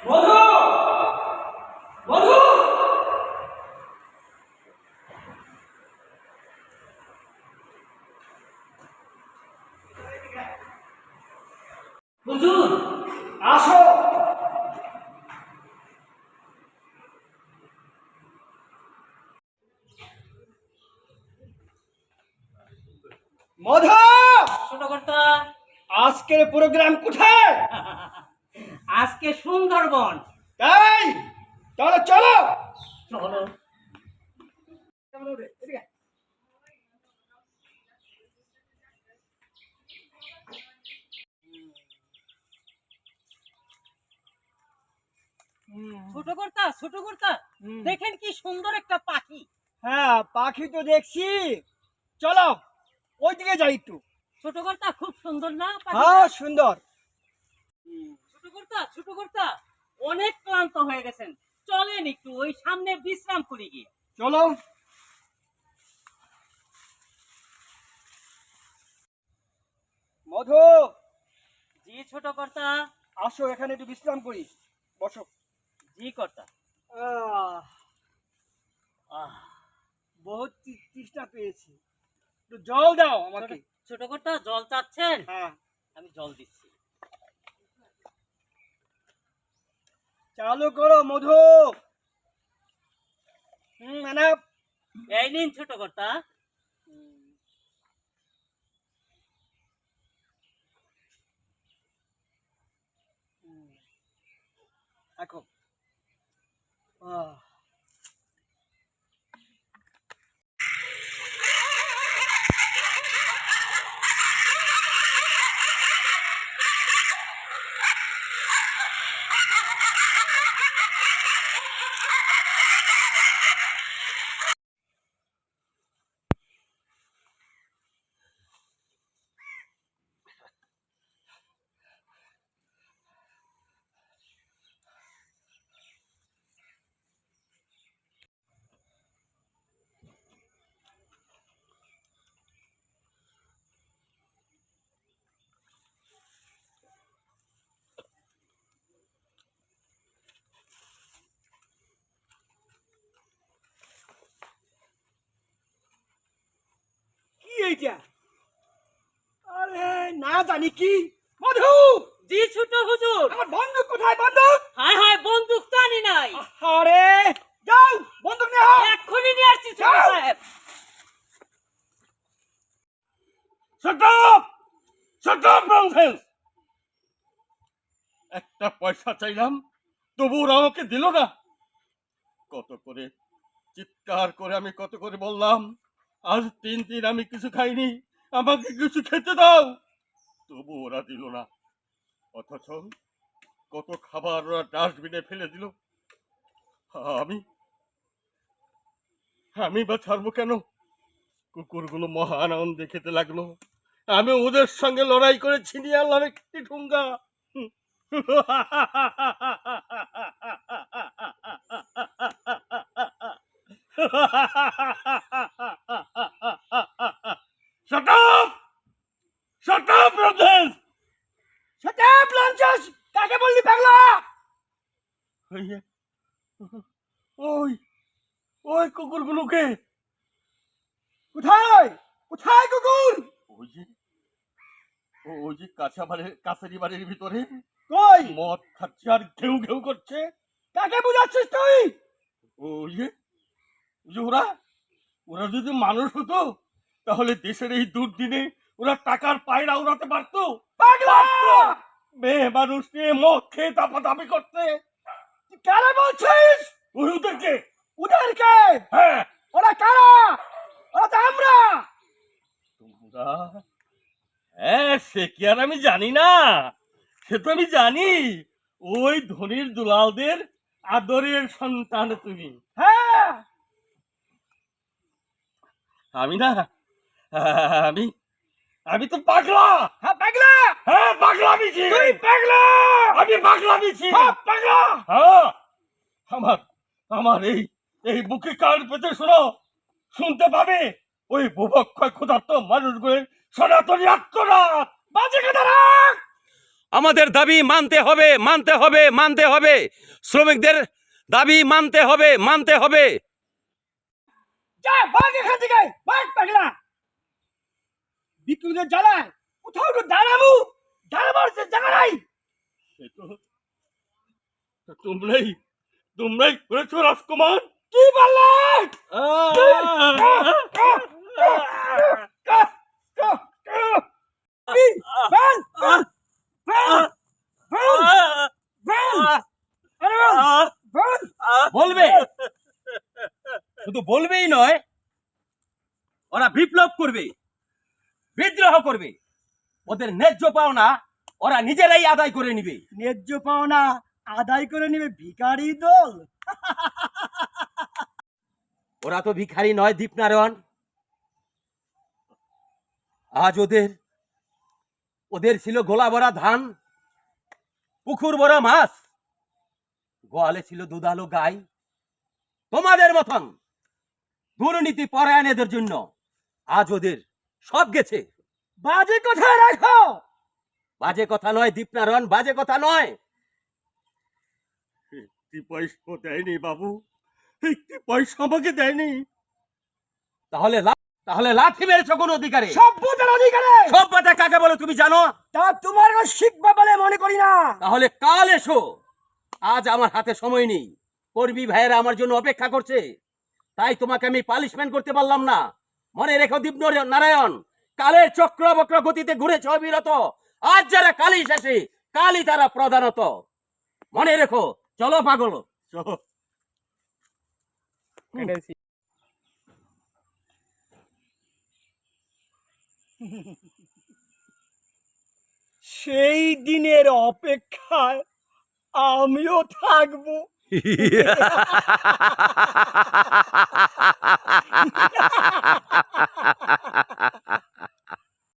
মধু, মধু, হুজুর আসো। মধু, ছোট কর্তা, আজকের প্রোগ্রাম কোথায়? আজকে সুন্দরবন। তাই তাহলে চলো। চলো। ছোট কর্তা, ছোট কর্তা, দেখেন কি সুন্দর একটা পাখি। হ্যাঁ, পাখি তো দেখছি। চলো ওইদিকে যাই একটু। ছোট কর্তা, খুব সুন্দর না পাখি? হ্যাঁ, সুন্দর। ছোট কর্তা, ছোট কর্তা, অনেক ক্লান্ত হয়ে গেছেন, চলেন একটু ওই সামনে বিশ্রাম করি গিয়ে। চলো। মধু, জি ছোট কর্তা। আসো এখানে একটু বিশ্রাম করি, বসো। জি কর্তা। আহ, আহ, বহুত তৃষ্ণা পেয়েছি, একটু জল দাও আমাকে। ছোট কর্তা, জল চাচ্ছেন? হ্যাঁ, আমি জল দিচ্ছি। চালু করো মধু। মানে এই নিন ছোট কর্তা। দেখো, আহ, কি এইটা? আরে না জানি কি। মধু, জি ছোট হুজুর। আমার বন্দুক কোথায়? বন্দুক? হায় হায়, বন্দুক তো আনি নাই। আরে যাও, বন্দুক নিয়ে আও। এক্ষুনি নিয়ে আসছি ছোট যাও। সাহেব। Shut up! Shut up, nonsense! একটা পয়সা চাইলাম, তবু ওরা আমাকে দিল না। কত করে চিৎকার করে আমি কত করে বললাম, আজ 3 দিন আমি কিছু খাইনি, আমাকে কিছু খেতে দাও, তবু ওরা দিল না। অথচ কত খাবার ওরা ডাস্টবিনে ফেলে দিল। আমি আমি বা ছাড়বো কেন? কুকুরগুলো মহা আনন্দে খেতে লাগলো, আমি ওদের সঙ্গে লড়াই করে ছিনিয়ে আনলাম একটি ঠুঙ্গা। Shut up! Shut up, Ramses! সেটা প্লাঞ্চাস কাকে বললি পাগলা? ওই ওই কুকুরগুলোকে। কোথায় কোথায় কুকুর? ওই যে ওই যে কাছারি বাড়ির ভিতরে কই? মদ খাচ্ছে আর ঘেউ ঘেউ করছে। কাকে বুঝাচ্ছিস তুই? ওই যে ওরা ওরা যদি মানুষ হতো তাহলে দেশের এই দুর্দিনে ওরা টাকার পায়রা উড়াতে পারতো। পাগলা! মেয়ে মানুষ নিয়ে মদ খেয়ে দাপাদাপি করতে। কারে বলছিস? ওদেরকে। ওদেরকে? হ্যাঁ, ওরা কারা? ওরা তো আমরা। তোমরা? হ্যাঁ, সে কি আর আমি জানি না? সে তো আমি জানি, ওই ধনির দুলালদের আদরের সন্তান তুমি। হ্যাঁ, আমি না, আমি আমি তো পাগলা। হ্যাঁ পাগলা। হ্যাঁ, পাগলা আমি। তুই আমি পাগলা দিছি। পাগলা। হ্যাঁ, আমার আমার এই বুকে কান পেতে শোনো, শুনতে পাবে ওই বুভক্ষয় ক্ষুধার্ত মানুষগুলোর সনাতনী আত্মনাদ। বাজে কথা রাখ। আমাদের দাবি মানতে হবে, মানতে হবে, মানতে হবে। শ্রমিকদের দাবি মানতে হবে, মানতে হবে। যা ভাগ এখান থেকে, ভাগ পাগলা। বিক্রুদের জ্বালায় কোথাও একটু দাঁড়াবো, দাঁড়াবার সে জায়গা নাই। সে তো তোমরাই করেছো রাজকুমার। কি বললে? বলবে, শুধু বলবেই নয়, ওরা বিপ্লব করবে, বিদ্রোহ করবে। ওদের ন্যায্য পাওনা ওরা নিজেরাই আদায় করে নিবে। ন্যায্য পাওনা আদায় করে নেবে ভিখারি দল। ওরা তো ভিখারি নয় দীপনারায়ণ। আজ ওদের ছিল গোলা ভরা ধান, পুকুর ভরা মাছ, গোয়ালে ছিল দুধালো গাই। তোমাদের মতন দুর্নীতি পরায়ণেদের জন্য আজ ওদের সব গেছে। বাজে কথা রাখো। বাজে কথা নয় দীপনারায়ণ, বাজে কথা নয়। একটি পয়সা দেয়নি বাবু, একটি পয়সা আমাকে দেয়নি। তাহলে লাঠি মেরেছ কোন অধিকারে? সভ্যতার অধিকারে। সভ্যতা কাকে বলে তুমি জানো? তা তোমার শিখবা বলে মনে করি না। তাহলে কাল এসো। আজ আমার হাতে সময় নেই, কর্মী ভাইয়েরা আমার জন্য অপেক্ষা করছে, তাই তোমাকে আমি পানিশমেন্ট করতে পারলাম না। মনে রেখো দীপনারায়ণ, কালের চক্রবক্র গতিতে ঘুরেছে অবিরত। আজ যারা কালই শেষে, কালই তারা প্রধানত। মনে রেখো। চলো পাগল। চলো। সেই দিনের অপেক্ষায় আমিও থাকবো।